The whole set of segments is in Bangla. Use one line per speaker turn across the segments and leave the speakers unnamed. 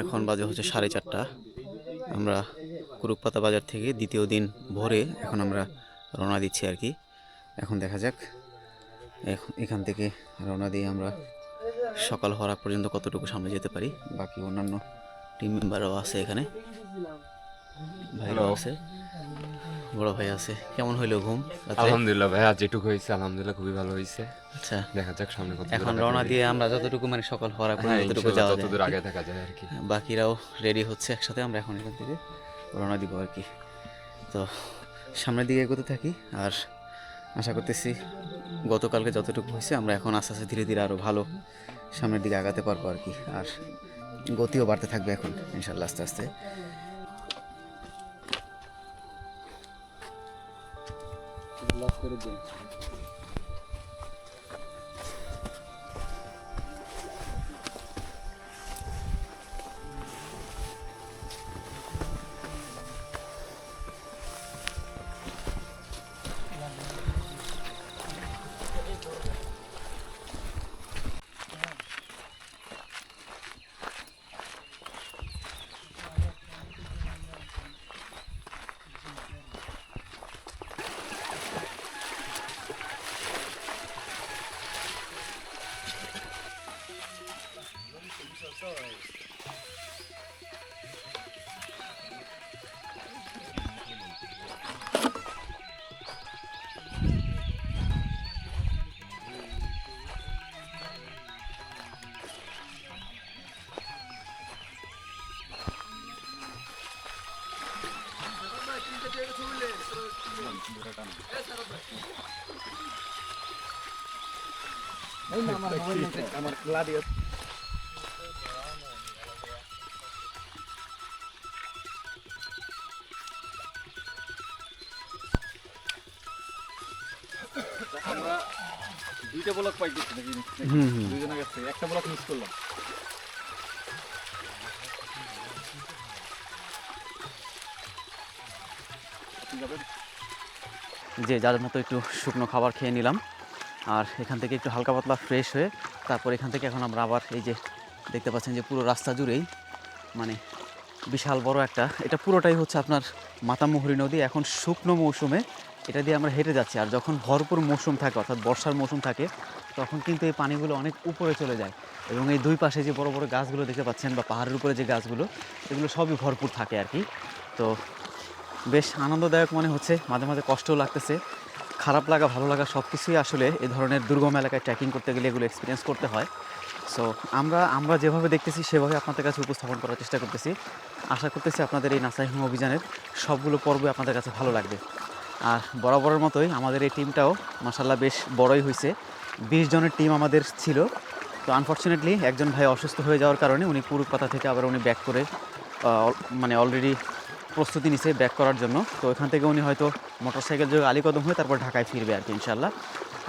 এখন বাজে হচ্ছে 4:30। আমরা কুরুকপাতা বাজার থেকে দ্বিতীয় দিন ভোরে এখন আমরা রওনা দিচ্ছি আর কি। এখন দেখা যাক এখান থেকে রওনা দিয়ে আমরা সকাল হওয়ার আগ পর্যন্ত কতটুকু সামনে যেতে পারি। বাকি অন্যান্য টিম মেম্বারও আছে, এখানে ভাইরাও আছে, বড় ভাই আছে। কেমন হইলো ঘুম রাতে?
আলহামদুলিল্লাহ ভাই, আজ যেটুকু হয়েছে আলহামদুলিল্লাহ খুবই ভালো হয়েছে।
আচ্ছা,
দেখা যাক সামনে কত
এখন রওনা দিয়ে আমরা যতটুকু মানে সকাল হওয়ার আগ পর্যন্ত যতটুকু যাওয়া যায়
যতদূর
আর কি।
আগে থাকা যায় আর কি।
বাকিরাও রেডি হচ্ছে একসাথে, আমরা এখন এখান থেকে রওনা দিব আর কি। তো সামনের দিকে এগোতে থাকি, আর আশা করতেছি গতকালকে যতটুকু হয়েছে আমরা এখন আস্তে আস্তে ধীরে ধীরে আরও ভালো সামনের দিকে আগাতে পারবো আর কি। আর গতিও বাড়তে থাকবে এখন ইনশাল্লাহ আস্তে আস্তে।
আমরা দুইটা ব্লক পাই দিচ্ছি নাকি দুইজনের কাছ থেকে একটা ব্লক মিস করলাম।
যে যার মতো একটু শুকনো খাবার খেয়ে নিলাম, আর এখান থেকে একটু হালকা পাতলা ফ্রেশ হয়ে তারপর এখান থেকে এখন আমরা আবার এই যে দেখতে পাচ্ছেন যে পুরো রাস্তা জুড়েই মানে বিশাল বড় একটা, এটা পুরোটাই হচ্ছে আপনার মাতামুহুরী নদী। এখন শুকনো মৌসুমে এটা দিয়ে আমরা হেঁটে যাচ্ছি, আর যখন ভরপুর মৌসুম থাকে অর্থাৎ বর্ষার মৌসুম থাকে তখন কিন্তু এই পানিগুলো অনেক উপরে চলে যায়, এবং এই দুই পাশে যে বড় বড় গাছগুলো দেখতে পাচ্ছেন বা পাহাড়ের উপরে যে গাছগুলো, এগুলো সবই ভরপুর থাকে আর কি। তো বেশ আনন্দদায়ক মনে হচ্ছে, মাঝে মাঝে কষ্টও লাগতেছে, খারাপ লাগা ভালো লাগা সব কিছুই আসলে এই ধরনের দুর্গম এলাকায় ট্রেকিং করতে গেলে এগুলো এক্সপিরিয়েন্স করতে হয়। সো আমরা যেভাবে দেখতেছি সেভাবে আপনাদের কাছে উপস্থাপন করার চেষ্টা করতেছি। আশা করতেছি আপনাদের এই নাসাইহুম অভিযানের সবগুলো পর্বই আপনাদের কাছে ভালো লাগবে। আর বরাবরের মতোই আমাদের এই টিমটাও মাশাআল্লাহ বেশ বড়ই হয়েছে, 20 জনের টিম আমাদের ছিল। তো আনফর্চুনেটলি একজন ভাই অসুস্থ হয়ে যাওয়ার কারণে উনি কুরুকপাতা থেকে আবার উনি ব্যাক করে মানে অলরেডি প্রস্তুতি নিছে ব্যাক করার জন্য। তো এখান থেকে উনি হয়তো মোটরসাইকেল যোগে আলীকদম হয়ে তারপর ঢাকায় ফিরবে আর কি ইনশাল্লাহ।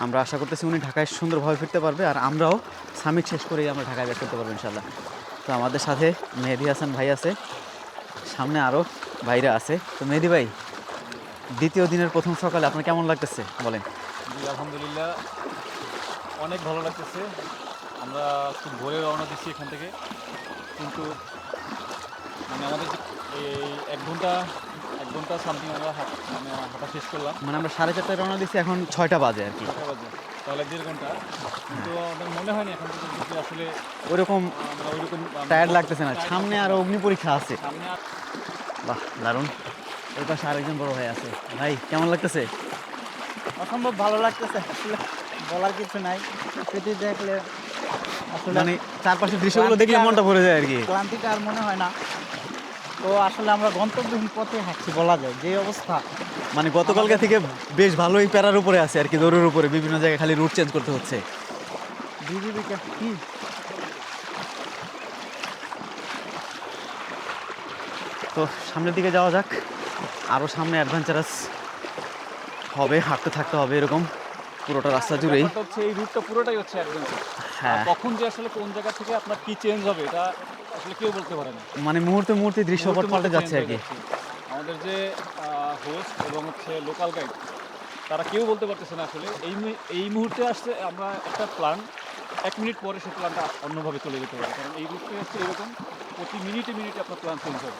আমরা আশা করতেছি উনি ঢাকায় সুন্দরভাবে ফিরতে পারবে, আর আমরাও সামিট শেষ করেই আমরা ঢাকায় ব্যাক করতে পারবো ইনশাল্লাহ। তো আমাদের সাথে মেহেদি হাসান ভাই আছে, সামনে আরও ভাইরা আছে। তো মেহেদি ভাই, দ্বিতীয় দিনের প্রথম সকালে আপনার কেমন লাগতেছে বলেন?
জি আলহামদুলিল্লাহ, অনেক ভালো লাগতেছে। আমরা খুব ভোরে রওনা দিচ্ছি এখান থেকে, কিন্তু মানে আমাদের যে এই এক ঘন্টা সামথিং আমরা হাঁটা শেষ করলাম।
মানে আমরা 4:30টায় রওনা দিচ্ছি, এখন 6টা বাজে আর কি।
6টা বাজে, তাহলে 1.5 ঘন্টা। কিন্তু আমাদের মনে হয়নি এখন পর্যন্ত যে আসলে
ওইরকম
আমরা ওইরকম
টায়ার্ড লাগতেছে না, সামনে আরও অগ্নি পরীক্ষা আছে।
সামনে
বাহ দারুণ। ওই পাশে আরেকজন বড় ভাই আছে। ভাই কেমন লাগতেছে?
অসম্ভব ভালো লাগতেছে, আসলে বলার কিছু নাই। প্রকৃতি দেখলে আসলে
মানে চারপাশের দৃশ্যগুলো দেখলে মনটা ভরে যায় আর কি।
ক্লান্তিটা আর মনে হয় না। তো আসলে আমরা গন্তব্যহীন পথে হাঁটছি বলা যায়, যে অবস্থা।
মানে গতকালকে থেকে বেশ ভালোই প্যারার উপরে আছে আর কি, দৌড়ের উপরে বিভিন্ন জায়গায় খালি রুট চেঞ্জ করতে হচ্ছে।
কি
তো সামনের দিকে যাওয়া যাক, আরও সামনে অ্যাডভেঞ্চারাস হবে, হাঁটতে থাকতে হবে এরকম পুরোটা রাস্তা জুড়েই।
ব্যাপারটা হচ্ছে এই রুটটা পুরোটাই হচ্ছে অ্যাডভেঞ্চার।
হ্যাঁ,
কখন যে আসলে কোন জায়গা থেকে আপনার কি চেঞ্জ হবে এটা আসলে কেউ বলতে পারে না।
মানে মুহূর্তে মুহূর্তে দৃশ্যপট পাল্টে যাচ্ছে আর কি।
আমাদের যে হোস্ট এবং হচ্ছে লোকাল গাইড, তারা কেউ বলতে পারতেছে না আসলে এই মুহূর্তে আসছে আমরা একটা প্ল্যান, 1 মিনিট পরে সেই প্ল্যানটা অন্যভাবে চলে যেতে পারে, কারণ এই রুটটা হচ্ছে এরকম প্রতি মিনিটে মিনিটে আপনার প্ল্যান চেঞ্জ হবে।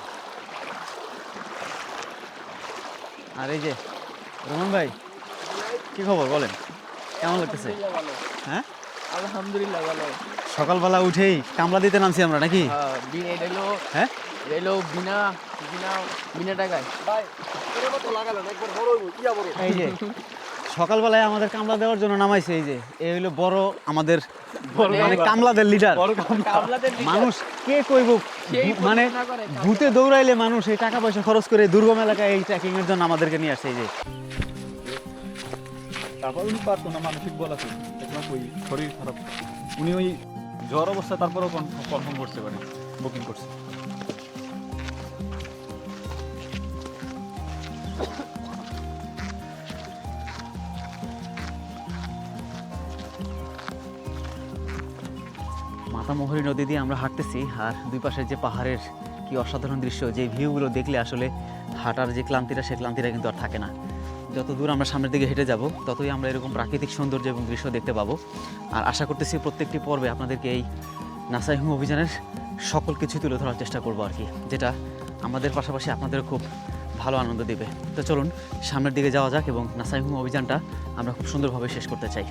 আর এই যে রোহন ভাই, কি খবর বলেন, কেমন লাগতেছে? হ্যাঁ,
আলহামদুলিল্লাহ ভালো।
সকালবেলা উঠেই কামলা দিতে নামছি আমরা নাকি?
এটা হলো
হ্যাঁ,
এটা হলো বিনা বিনা বিনা টাকায়।
এই যে সকালবেলায় আমাদের কামলা দেওয়ার জন্য নামাইছে। এই যে এই হলো বড় আমাদের মানে কামলাদের লিডার।
বড় কামলা।
কামলাদের
মানুষ কে কইব, মানে ভূতে দৌড়াইলে মানুষ এই টাকা পয়সা খরচ করে দুর্গম এলাকায় এই ট্রেকিং এর জন্য আমাদেরকে নিয়ে আসছে। এই যে
তারপর উনি পারতো না, মানসিক বল আছে, দেখলাম ওই শরীর খারাপ, উনি ওই জ্বর অবস্থায় তারপরেও কনফার্ম করতে পারে, বুকিং করছে।
মাতামোহরী নদী দিয়ে আমরা হাঁটতেছি, আর দুই পাশের যে পাহাড়ের কি অসাধারণ দৃশ্য, যে ভিউগুলো দেখলে আসলে হাঁটার যে ক্লান্তিটা, সেই ক্লান্তিটা কিন্তু আর থাকে না। যত দূর আমরা সামনের দিকে হেঁটে যাব, ততই আমরা এরকম প্রাকৃতিক সৌন্দর্য এবং দৃশ্য দেখতে পাবো। আর আশা করতেছি প্রত্যেকটি পর্বে আপনাদেরকে এই নাসাই হুম অভিযানের সকল কিছু তুলে ধরার চেষ্টা করবো আর কি, যেটা আমাদের পাশাপাশি আপনাদেরও খুব ভালো আনন্দ দেবে। তো চলুন সামনের দিকে যাওয়া যাক এবং নাসাই হুম অভিযানটা আমরা খুব সুন্দরভাবে শেষ করতে চাই।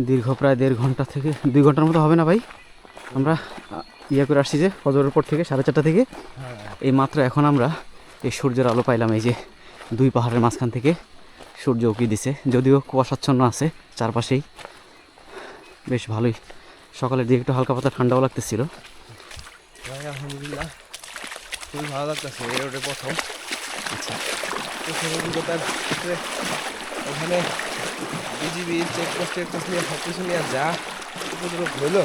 দীর্ঘ প্রায় 1.5 ঘন্টা থেকে 2 ঘন্টার মতো হবে না ভাই, আমরা ইয়ে করে আসছি যে ফজরের পর থেকে 4:30 থেকে এই মাত্র এখন আমরা এই সূর্যের আলো পাইলাম। এই যে দুই পাহাড়ের মাঝখান থেকে সূর্য উঁকি দিছে, যদিও কুয়াশাচ্ছন্ন আছে চারপাশেই, বেশ ভালোই। সকালের দিকে একটু হালকা পাতলা ঠান্ডাও লাগতেছিল।
আলহামদুলিল্লাহ খুবই ভালো লাগতেছে, এই রোডে প্রথম।
আচ্ছা,
প্রথম অভিজ্ঞতার ক্ষেত্রে ওখানে বিজিবি চেকপোস্ট নিয়ে সব কিছু নিয়ে যা উপদ্রব হইলো।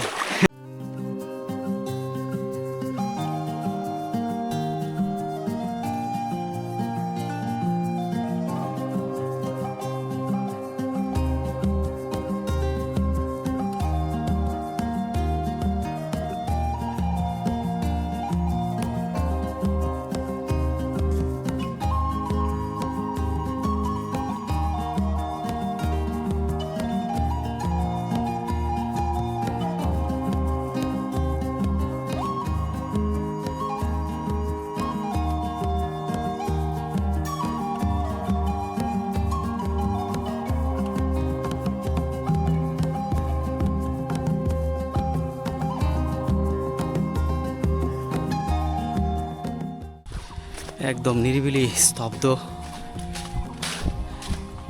একদম নিরিবিলি স্তব্ধ,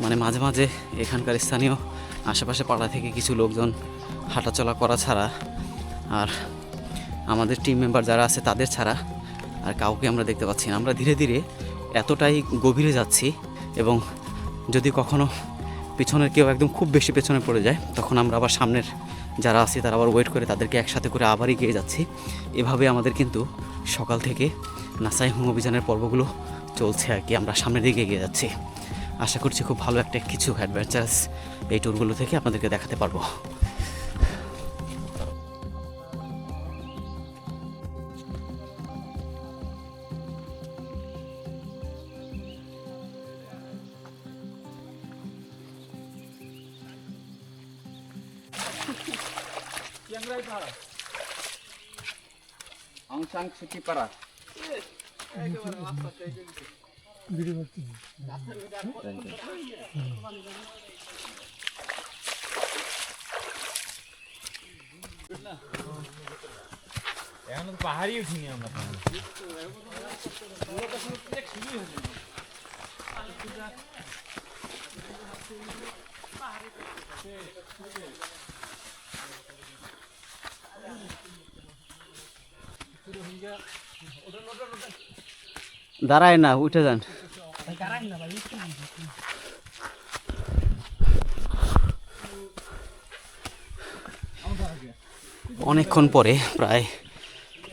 মানে মাঝে মাঝে এখানকার স্থানীয় আশেপাশে পাড়া থেকে কিছু লোকজন হাঁটাচলা করা ছাড়া, আর আমাদের টিম মেম্বার যারা আছে তাদের ছাড়া আর কাউকে আমরা দেখতে পাচ্ছি না। আমরা ধীরে ধীরে এতটাই গভীরে যাচ্ছি, এবং যদি কখনো পিছনের কেউ একদম খুব বেশি পেছনে পড়ে যায়, তখন আমরা আবার সামনের যারা আছে তারা আবার ওয়েট করে তাদেরকে একসাথে করে আবার এগিয়ে যাচ্ছি। এভাবে আমাদের কিন্তু সকাল থেকে নাসাই হুম অভিযানের পর্বগুলো চলছে আর কি। আমরা সামনের দিকে এগিয়ে যাচ্ছি, আশা করছি খুব ভালো একটা কিছু অ্যাডভেঞ্চারাস এই ট্যুরগুলো থেকে আপনাদেরকে দেখাতে পারবো। অংশাং ছুটিপাড়া।
এখন তো পাহাড়ি উঠিনি আমরা।
দাঁড়ায় না, উঠে যান। অনেকক্ষণ পরে প্রায়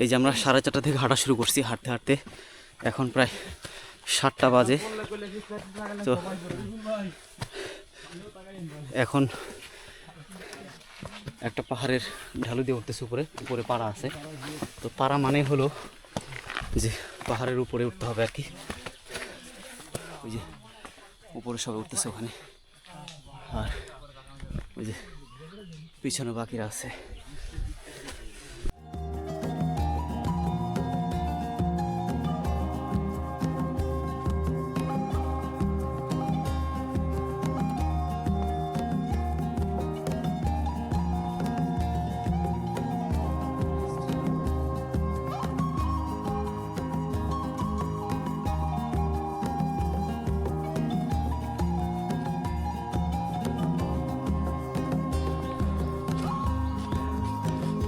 এই যে আমরা 4:30 থেকে হাঁটা শুরু করছি, হাঁটতে হাঁটতে এখন প্রায় 7টা বাজে। তো এখন একটা পাহাড়ের ঢালু দিয়ে উঠতেছে, উপরে পাড়া আছে। তো পাড়া মানে হলো যে পাহাড়ের উপরে উঠতে হবে আর কি। ওই যে উপরে সবাই উঠতেছে ওখানে, আর ওই যে পিছনে বাকিরা আছে।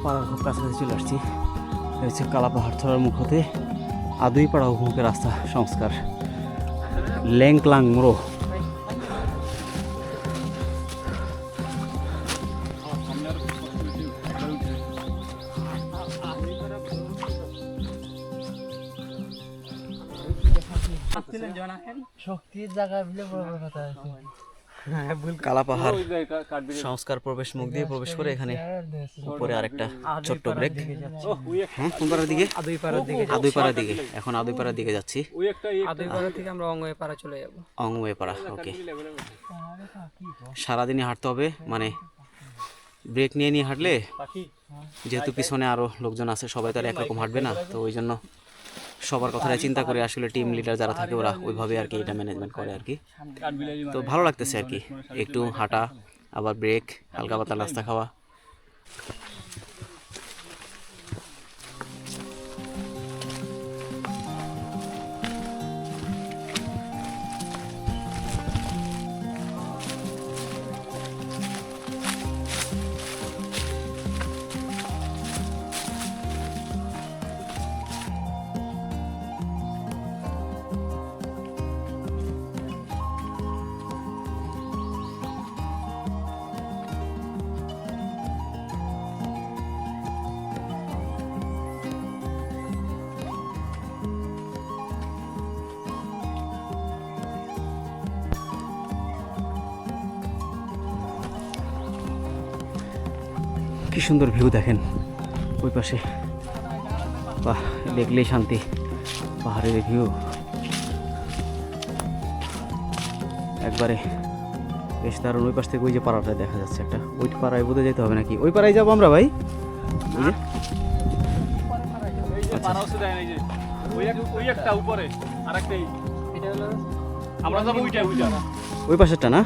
পাড়ার খুব কাছাকাছি চলে আসছি। এটা হচ্ছে কালাপাহাড় ছড়ার মুখ হতে আদুইপাড়া অভিমুখে রাস্তা সংস্কার, লেংক্লাং মোড়ো।
শক্তির জায়গা বলে বড় বড় কথা আছে।
কালাপাহাড় সংস্কার প্রবেশ মুখ দিয়ে প্রবেশ করে এখানে উপরে আরেকটা ছোট্ট ব্রেক। হ্যাঁ, কোন পাড়ার দিকে? আদুইপাড়ার দিকে। এখন আদুইপাড়ার দিকে যাচ্ছি।
আদুইপাড়া থেকে আমরা অঙ্গইপাড়া চলে যাব।
অঙ্গইপাড়া, ওকে। সারাদিনই হাঁটতে হবে, মানে ব্রেক নিয়ে নিয়ে হাঁটলে, যেহেতু পিছনে আরো লোকজন আছে, সবাই তো আর একরকম হাঁটবে না। তো ওই জন্য সবার কথাটা চিন্তা করে আসলে টিম লিডার যারা থাকে ওরা ওইভাবে আর কি এটা ম্যানেজমেন্ট করে আর কি। তো ভালো লাগতেছে আর কি, একটু হাঁটা, আবার ব্রেক, হালকা পাতলা নাস্তা খাওয়া। কি সুন্দর ভিউ দেখেন ওই পাশে, বাহ, দেখলেই শান্তি। পাহাড়ের ভিউ একবারে বেশ দারুণ। ওই পাশ থেকে ওই যে পাড়াটা দেখা যাচ্ছে একটা, ওই পাড়ায় বোধহয় যেতে হবে নাকি? ওই পাড়ায় যাবো আমরা ভাই। ওই যে ওই পাশেরটা না?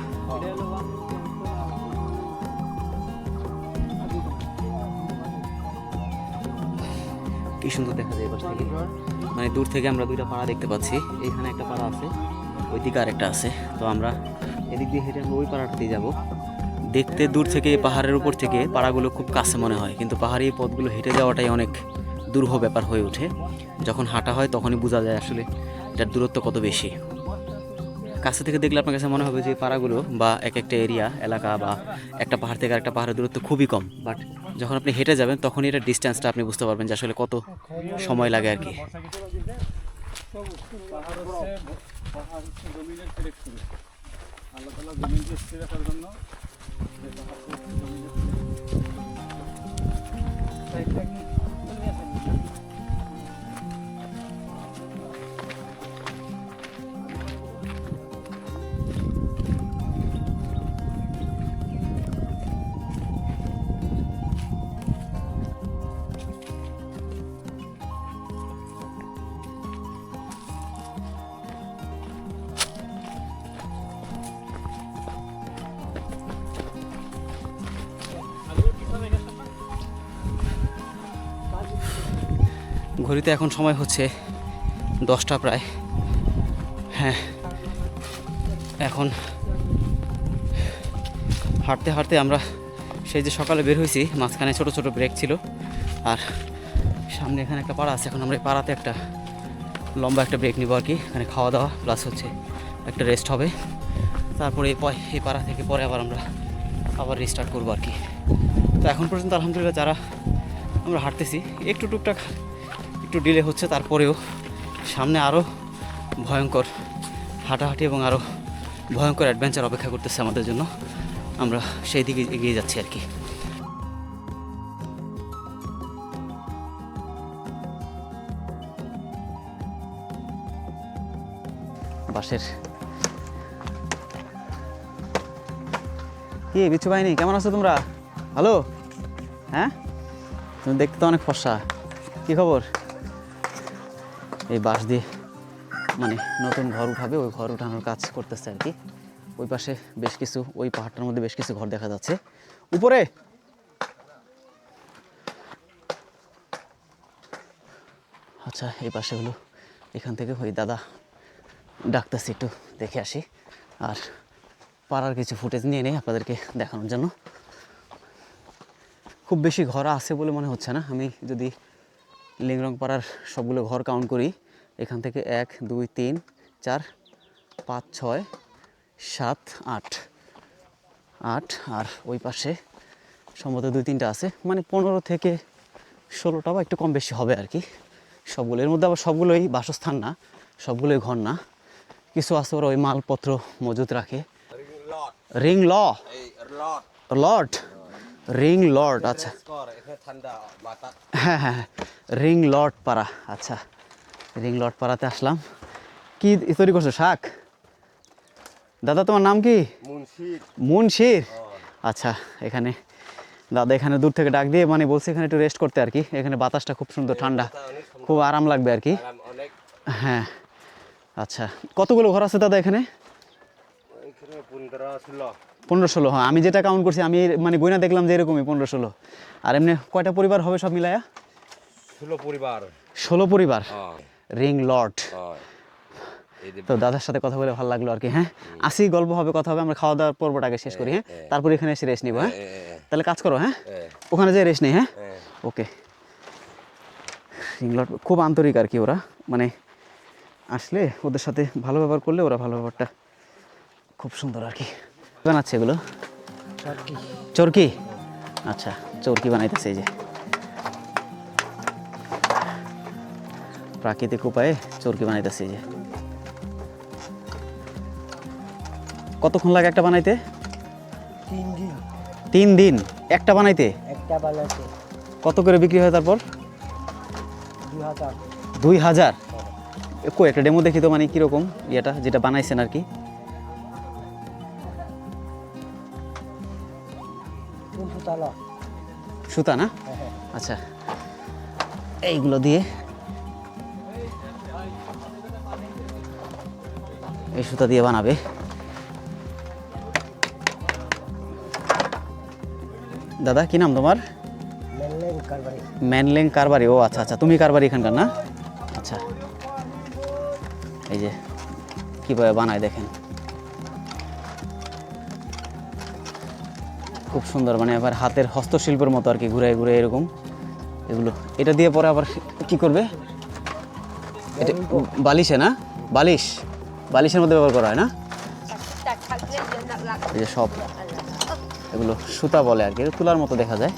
কি সুন্দর দেখা যায় এবার থেকে, মানে দূর থেকে আমরা দুইটা পাড়া দেখতে পাচ্ছি। এইখানে একটা পাড়া আছে, ওইদিকে আরেকটা আছে। তো আমরা এদিক দিয়ে হেঁটে আমরা ওই পাড়াটাতেই যাব। দেখতে দূর থেকে পাহাড়ের উপর থেকে পাড়াগুলো খুব কাছে মনে হয়, কিন্তু পাহাড়ি পথগুলো হেঁটে যাওয়াটাই অনেক দুরূহ ব্যাপার হয়ে ওঠে। যখন হাঁটা হয় তখনই বোঝা যায় আসলে এটার দূরত্ব কত বেশি। কাছে থেকে দেখলে আপনার কাছে মনে হবে যে পাড়াগুলো বা এক একটা এরিয়া, এলাকা বা একটা পাহাড় থেকে আরেকটা পাহাড়ের দূরত্ব খুবই কম, বাট যখন আপনি হেঁটে যাবেন তখন এটার ডিস্টেন্সটা আপনি বুঝতে পারবেন যে আসলে কত সময় লাগে আর কি। ঘড়িতে এখন সময় হচ্ছে 10টা প্রায়। হ্যাঁ, এখন হাঁটতে হাঁটতে আমরা সেই যে সকালে বের হয়েছি, মাঝখানে ছোট ছোট ব্রেক ছিল, আর সামনে এখানে একটা পাড়া আছে। এখন আমরা এই পাড়াতে একটা লম্বা একটা ব্রেক নিব আর কি। এখানে খাওয়া দাওয়া প্লাস হচ্ছে একটা রেস্ট হবে। তারপরে এই পাড়া থেকে পরে আমরা আবার রিস্টার্ট করবো আর কি। তো এখন পর্যন্ত আলহামদুলিল্লাহ যারা আমরা হাঁটতেছি, একটু টুকটাক একটু ডিলে হচ্ছে, তারপরেও সামনে আরও ভয়ঙ্কর হাঁটাহাঁটি এবং আরও ভয়ঙ্কর অ্যাডভেঞ্চার অপেক্ষা করতেছে আমাদের জন্য। আমরা সেই দিকে এগিয়ে যাচ্ছি আর কি। বাসের কি বিচ্ছু বাহিনী, কেমন আছো তোমরা? ভালো? হ্যাঁ, তুমি দেখতে তো অনেক ফর্সা। কি খবর? এই বাঁশ দিয়ে মানে নতুন ঘর উঠাবে, ওই ঘর উঠানোর কাজ করতেছে আর কি। ওই পাশে বেশ কিছু, ওই পাহাড়টার মধ্যে বেশ কিছু ঘর দেখা যাচ্ছে উপরে। আচ্ছা, এই পাশে হলো, এখান থেকে ওই দাদা ডাকতেছি, একটু দেখে আসি। আর পাড়ার কিছু ফুটেজ নিয়ে নেই আপনাদেরকে দেখানোর জন্য। খুব বেশি ঘর আছে বলে মনে হচ্ছে না। আমি যদি লিংরং পাড়ার সবগুলো ঘর কাউন্ট করি, এখান থেকে 1 2 3 4 5 6 7 8 আর ওই পাশে সম্ভবত 2-3টা আছে, মানে 15 থেকে 16টা বা একটু কম বেশি হবে আর কি সবগুলো। এর মধ্যে আবার সবগুলোই বাসস্থান না, সবগুলোই ঘর না। কিছু আছে ওরা ওই মালপত্র মজুত রাখে। Ring Lord, ring Lord. আচ্ছা, হ্যাঁ হ্যাঁ হ্যাঁ, রিং লর্ড পাড়া। আচ্ছা, রিং লর্ড পাড়াতে আসলাম। কি তৈরি করছো? শাক? দাদা তোমার নাম কি? মুনশির। আচ্ছা, এখানে দাদা এখানে দূর থেকে ডাক দিয়ে মানে বলছে এখানে একটু রেস্ট করতে আর কি। এখানে বাতাসটা খুব সুন্দর, ঠান্ডা, খুব আরাম লাগবে আর কি। হ্যাঁ, আচ্ছা, কতগুলো ঘর আছে দাদা এখানে? 15-16। হ্যাঁ, আমি যেটা কাউন্ট করছি, আমি মানে গয়না দেখলাম যে এরকমই 15-16। আর এমনি কয়টা পরিবার হবে সব মিলায়া? 16 পরিবার। Ring Lord. তো দাদার সাথে কথা বলে ভালো লাগলো আর কি। হ্যাঁ, আসি, গল্প হবে, কথা হবে। আমরা খাওয়া দাওয়ার পর্বটাকে শেষ করি। হ্যাঁ, তারপর এখানে এসে রেস্ট নিব। হ্যাঁ, তাহলে কাজ করো। হ্যাঁ, ওখানে যেয়ে রেস্ট নেই। হ্যাঁ, ওকে। রিং লর্ড খুব আন্তরিক আর কি। ওরা মানে আসলে ওদের সাথে ভালো ব্যবহার করলে ওরা ভালো ব্যবহারটা খুব সুন্দর আর কি। বানাচ্ছে এগুলো চরকি। আচ্ছা, চরকি বানাইতেছে। এই যে প্রাকৃতিক উপায়ে চরকি বানাইতেছে। এই যে কতক্ষণ লাগে একটা বানাইতে? 3 দিন একটা বানাইতে? কত করে বিক্রি হয় তারপর? 2000। কই একটা ডেমো দেখি তো, মানে কিরকম ইয়েটা যেটা বানাইছেন আর কি। সুতা না? আচ্ছা, এইগুলো দিয়ে এই সুতা দিয়ে বানাবে। দাদা কি নাম তোমার? ম্যানলেং কারবারি। ও আচ্ছা আচ্ছা, তুমি কারবারি এখানকার না? আচ্ছা, এই যে কীভাবে বানায় দেখেন, খুব সুন্দর, মানে আবার হাতের হস্তশিল্পের মতো আর কি, ঘুরে ঘুরে এরকম এগুলো। এটা দিয়ে পরে আবার কি করবে? এটা বালিশে না? বালিশের মধ্যে ব্যবহার করা হয় না? এই যে সব এগুলো সুতা বলে আর কি, তুলার মতো দেখা যায়।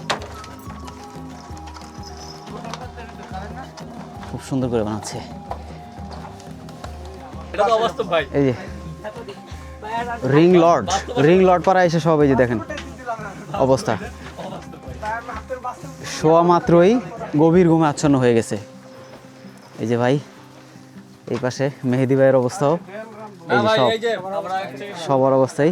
খুব সুন্দর করে বানাচ্ছে। এই যে রিং লর্ড পাড়া এসে সব এই যে দেখেন অবস্থা। শোয়া মাত্রই গভীর ঘুমে আচ্ছন্ন হয়ে গেছে। এই যে ভাই, এই পাশে মেহেদি ভাইয়ের অবস্থাও এই যে সবার অবস্থাই।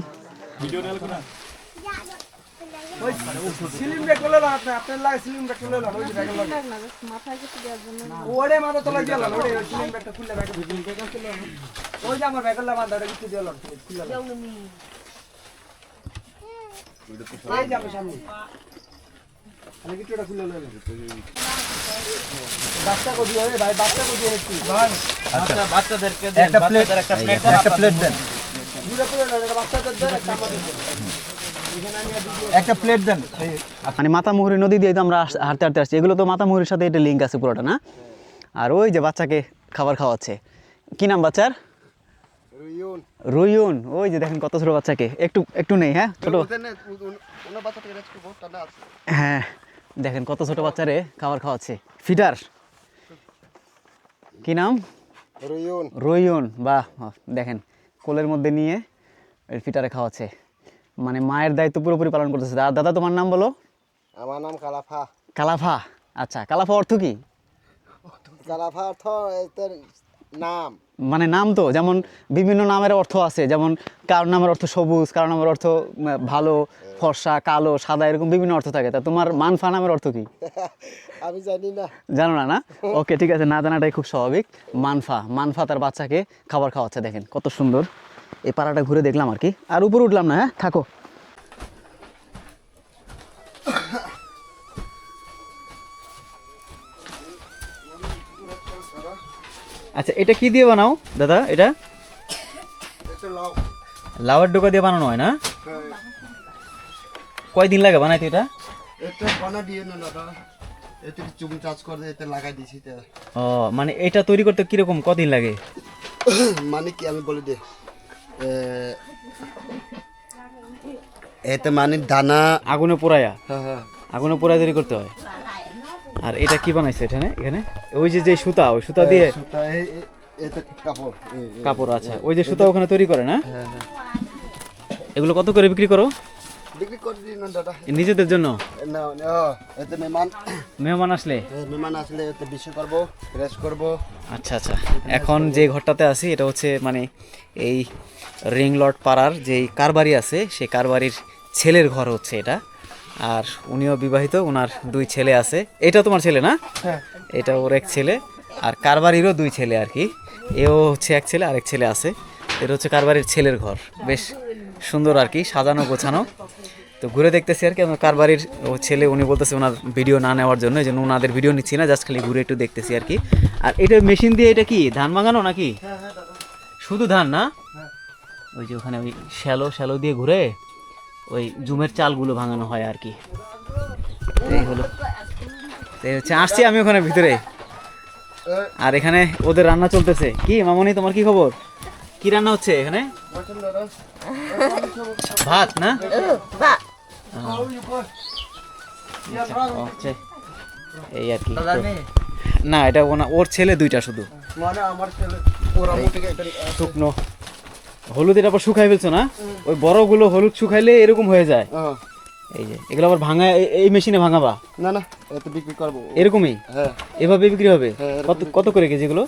বাচ্চা কো দিয়ে ভাই, বাচ্চা কো দিয়ে একটু
আচ্ছা বাচ্চাদেরকে দেন, বাচ্চাদের একটা প্লেট দেন, একটা প্লেট দেন,
দুটো করে না, বাচ্চাদের দেন, একটা আমাদের দেন।
একটা প্লেট দেন।
মানে মাতামুহুরী নদী দিয়ে তো আমরা হাঁটতে হাঁটতে আসছি, এগুলো তো মাতামুহুরীর সাথে এটা লিঙ্ক আছে পুরোটা না? আর ওই যে বাচ্চাকে খাবার খাওয়াচ্ছে, কি নাম বাচ্চার?
রুইউন
রুইউন। ওই যে দেখেন কত ছোট বাচ্চাকে, একটু একটু নেই, হ্যাঁ ছোট,
ওদের না ওনা বাচ্চাটা রেস্ট করব টানা আছে।
হ্যাঁ দেখেন কত ছোট বাচ্চারে খাবার খাওয়াচ্ছে, ফিডার। কি নাম?
রুইউন।
রুইউন। বাহ, দেখেন কোলের মধ্যে নিয়ে ফিটারে খাওয়াচ্ছে, মানে মায়ের দায়িত্ব পুরোপুরি পালন করতেছে। দাদা তোমার নাম বলো?
আমার নাম কালাফা।
কালাফা। আচ্ছা, কালাফা অর্থ কি?
কালাফা অর্থ এর নাম,
মানে নাম তো যেমন বিভিন্ন নামের অর্থ আছে, যেমন কারোর নামের অর্থ সবুজ, কারোর নামের অর্থ ভালো, ফর্সা, কালো, সাদা, এরকম বিভিন্ন অর্থ থাকে। তা তোমার মানফা নামের অর্থ কি?
আমি জানি না।
জানো না? না, ওকে ঠিক আছে, না জানাটাই খুব স্বাভাবিক। মানফা, মানফা তার বাচ্চাকে খাবার খাওয়াচ্ছে, দেখেন কত সুন্দর। এই পাড়াটা ঘুরে দেখলাম আর কি, আর উপরে উঠলাম না। হ্যাঁ থাকো। আচ্ছা, এটা কি দিয়ে বানাও দাদা? এটা
এটা লাও।
লাউয়ের ডোকা দিয়ে বানানো হয় না? কয়দিন লাগে বানাইতে এটা?
এটা বানা দিয়ে না দাদা, এতে চুন চাষ করে এতে লাগাই দিছি।
ও মানে এটা তৈরি করতে কিরকম কদিন লাগে?
মানে কি আমি বলে দে, এতে মানে দানা।
আগুনে পোড়ায়া,
হ্যাঁ হ্যাঁ
আগুনে পোড়ায় তৈরি করতে হয়। আর এটা কি বানাইছে এখানে? এখানে ওই যে যে সুতা, ওই সুতা দিয়ে
সুতা, এতে কাপড়।
কাপড়। আচ্ছা, ওই যে সুতা ওখানে তৈরি করে না?
হ্যাঁ হ্যাঁ।
এগুলো কত করে বিক্রি করো?
বিক্রি করে দিই না দাদা।
নিজেদের জন্য?
না না, এতে
মেহমান আসলে?
মেহমান আসলে এতে বিশ্ব করবো, রেস্ট করবো।
আচ্ছা আচ্ছা, এখন যে ঘরটাতে আছি এটা হচ্ছে মানে এই রিংলট পাড়ার যেই কারবারি আছে সেই কারবারির ছেলের ঘর হচ্ছে এটা। আর উনিও বিবাহিত, ওনার 2 ছেলে আছে। এটা তোমার ছেলে না?
হ্যাঁ
এটা ওর এক ছেলে, আর কারবারিরও 2 ছেলে আর কি। এও হচ্ছে এক ছেলে, আরেক ছেলে আছে। এটা হচ্ছে কারবারির ছেলের ঘর, বেশ সুন্দর আর কি, সাজানো গোছানো। তো ঘুরে দেখতেছি আর কি। আমার কারবারির ও ছেলে, উনি বলতেছে ওনার ভিডিও না নেওয়ার জন্য, এই জন্য ওনাদের ভিডিও নিচ্ছি না, জাস্ট খালি ঘুরে একটু দেখতেছি আর কি। আর এটা মেশিন দিয়ে এটা কি ধান ভাঙানো নাকি? শুধু ধান না, ওই যে ওখানে ওই শ্যালো দিয়ে ঘুরে ওই জুমের চালগুলো ভাঙানো হয় আর কি। এই হলো, এই হচ্ছে, আসছি আমি ওখানে ভিতরে। আর এখানে ওদের রান্না চলতেছে। কি মামনি, তোমার কি খবর? কি রান্না হচ্ছে এখানে? ভাত না? আচ্ছা, এই আর কি। না, এটা ওর ছেলে 2টা শুধু
মানে আমার ছেলে ওরা মুখে এটা
শুকনো হলুদ, এটা আবার শুকাই ফেলছো না? ওই বড়গুলো হলুদ শুকাইলে এরকম হয়ে যায়। এই যে এগুলো আবার ভাঙা, এই মেশিনে ভাঙাবা?
না না, এত বিক্রি করবো
এরকমই
হ্যাঁ।
এভাবে বিক্রি হবে? কত কত করে কেজি এগুলো?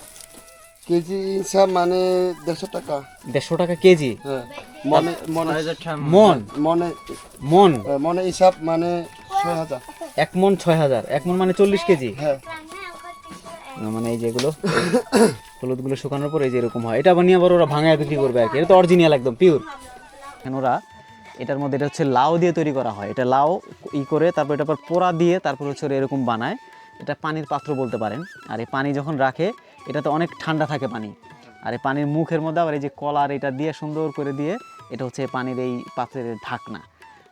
কেজি হিসাব মানে 150 টাকা।
150 টাকা কেজি?
হ্যাঁ, মনে মনে
মন?
মনে
মন
মনে হিসাব মানে 6000।
1 মন 6000, 1 মন মানে 40 কেজি।
হ্যাঁ
মানে এই যেগুলো হলুদগুলো শুকানোর পর এই যে এরকম হয়। এটা আবার নিয়ে আবার ওরা ভাঙায় বিক্রি করবে আর কি। এটা তো অরিজিনাল একদম পিওর। এখন ওরা এটার মধ্যে, এটা হচ্ছে লাউ দিয়ে তৈরি করা হয়। এটা লাউ করে তারপর এটা আবার পোড়া দিয়ে তারপর হচ্ছে ওরা এরকম বানায়। এটা পানির পাত্র বলতে পারেন। আর এই পানি যখন রাখে, এটা তো অনেক ঠান্ডা থাকে পানি। আর এই পানির মুখের মধ্যে আবার এই যে কলার এটা দিয়ে সুন্দর করে দিয়ে, এটা হচ্ছে পানির এই পাত্রের ঢাকনা।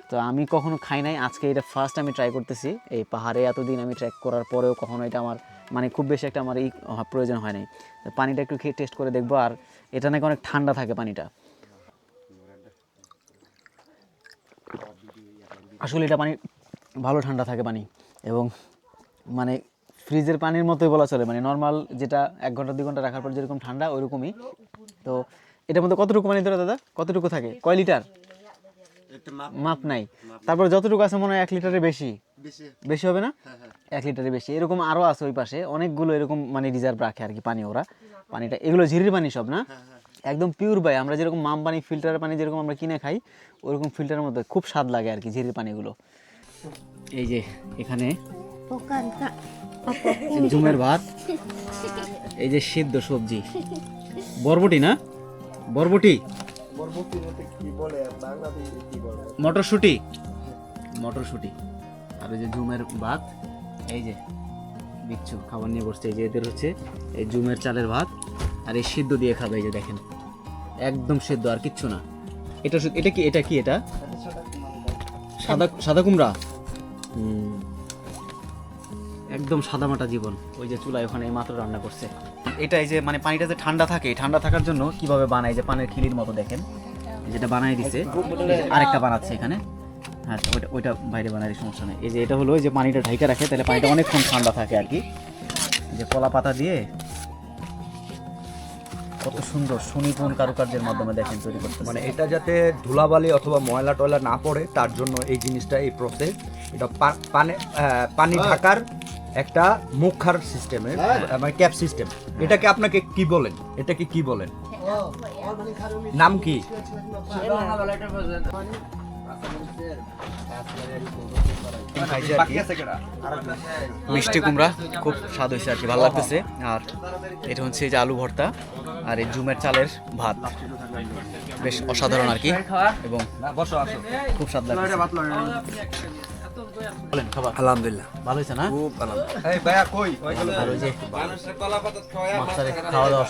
তো আমি কখনো খাই নাই, আজকে এটা ফার্স্ট আমি ট্রাই করতেছি। এই পাহাড়ে এতদিন আমি ট্রেক করার পরেও কখনো এটা আমার মানে খুব বেশি একটা আমার এই প্রয়োজন হয় নাই। পানিটা একটু খেয়ে টেস্ট করে দেখবো। আর এটা নাকি অনেক ঠান্ডা থাকে পানিটা। আসলে এটা পানি ভালো ঠান্ডা থাকে পানি, এবং মানে ফ্রিজের পানির মতোই বলা চলে। মানে নর্মাল যেটা 1 ঘন্টা 2 ঘন্টা রাখার পর যেরকম ঠান্ডা, ওইরকমই। তো এটার মধ্যে কতটুকু পানি ধরে দাদা? কতটুকু থাকে? কয় লিটার? মাপ নাই। তারপর যতটুকু আছে মনে হয় 1 লিটারের বেশি। বেশি হবে না? 1 লিটারের বেশি। এরকম আরও আছে ওই পাশে অনেকগুলো এরকম মানে রিজার্ভ রাখে আর কি পানি ওরা। পানিটা এগুলো ঝিরির পানি সব না? একদম পিওর ভাই। আমরা যেরকম মাম পানি, ফিল্টারের পানি যেরকম আমরা কিনে খাই, ওরকম ফিল্টারের মধ্যে খুব স্বাদ লাগে আর কি ঝিরির পানিগুলো। এই যে এখানে জুমের ভাত, এই যে সিদ্ধ সবজি, বরবটি না? বরবটি,
বরবটি কি বলে বাংলাদেশে কি বলে?
মটরশুঁটি, মটরশুঁটি। আর ওই যে জুমের ভাত, এই যে বিচ্ছু খাবার নিয়ে বসছে, এই যে এদের হচ্ছে এই জুমের চালের ভাত, আর এই সিদ্ধ দিয়ে খাবে, এই যে দেখেন একদম সিদ্ধ আর কিচ্ছু না। এটা কি এটা সাদা সাদা কুমড়া, একদম সাদামাটা জীবন। ওই যে চুলায় ওখানে এই মাত্র রান্না করছে। এটা এই যে মানে পানিটা যে ঠান্ডা থাকে, এই ঠান্ডা থাকার জন্য কিভাবে বানায়, যে পানের খিলির মতো দেখেন, যেটা বানাই দিছে। আরেকটা বানাচ্ছে এখানে, হ্যাঁ ওইটা বাইরে বানায়, সমস্যা নেই। এই যে এটা হলো, এই যে পানিটা ঢাইকা রাখে, তাহলে পানিটা অনেকক্ষণ ঠান্ডা থাকে আর কি। এই যে কলা পাতা দিয়ে কত সুন্দর সুনিপুণ কারুকার্যের মাধ্যমে দেখেন তৈরি করতে।
মানে এটা যাতে ধুলাবালি অথবা ময়লা টয়লা না পড়ে তার জন্য এই জিনিসটা, এই প্রসেস, এটা পানি ঢাকার একটা মুখার সিস্টেমের, মানে ক্যাপ সিস্টেম। এটাকে আপনাকে কি বলেন, এটাকে কি বলেন, নাম কি?
মিষ্টি কুমড়া খুব স্বাদ হয়েছে আর কি, ভালো লাগতেছে। আর এটা হচ্ছে এই যে আলু ভর্তা, আর এই জুমের চালের ভাত, বেশ অসাধারণ আর কি, এবং খুব স্বাদ লাগছে। বলেন খাবার
আলহামদুলিল্লাহ
ভালো হয়েছে না?
খুব ভালো।
আর ওই যে মাছটারে খাওয়া দাওয়া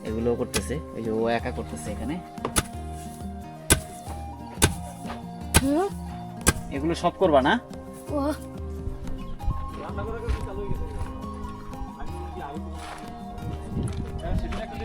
এগুলো করতেছে, এই যে ও একা করতেছে এখানে, এগুলো সব করবা না?
সেদিন একটা